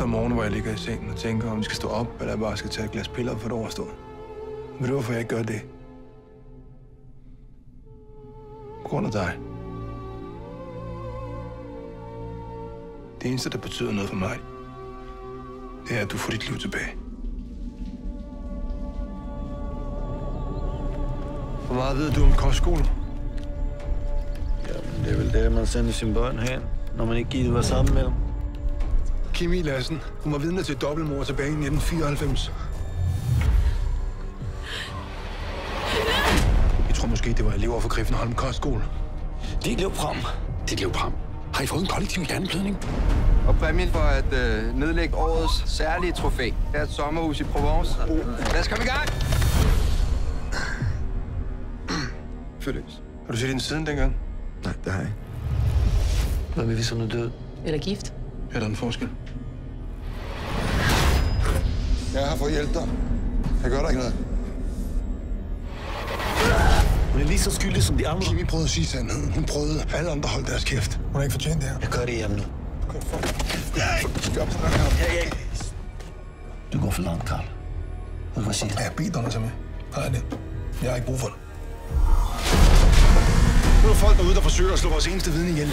om morgenen, hvor jeg ligger i sengen og tænker, om vi skal stå op, eller jeg bare skal tage et glas piller for det overstået. Ved du, hvorfor jeg ikke gør det? På grund af dig. Det eneste, der betyder noget for mig, det er, at du får dit liv tilbage. Hvor meget ved du om kostskole? Jamen, det er vel det, man sender sine børn hen, når man ikke gider være sammen med dem. Kimi Lassen, hun var vidne til dobbeltmord tilbage i 1994. Jeg tror måske, det var elever fra Griffenholm Kostskole. Dit liv frem. Dit liv frem. Har I fået en kollektiv hjerneblødning? Og præmien for at nedlægge årets særlige trofæ er et sommerhus i Provence. Lad os komme i gang! Følges. Har du set hende siden dengang? Nej, det har jeg ikke. Hvad med, hvis hun er død? Eller gift. Er der en forskel? Jeg er her for at hjælpe dig. Jeg gør dig ikke noget. Hun er lige så skyldig som de andre. Kimi prøvede at sige sandheden. Hun prøvede. Alle andre holdt deres kæft. Hun har ikke fortjent det her. Jeg gør det hjemme nu. Du går for langt, Karl. Hvad siger du? Jeg beder dig til mig. Nej, det. Jeg har ikke brug for det. Nu er der folk derude, der forsøger at slå vores eneste vidne ihjel.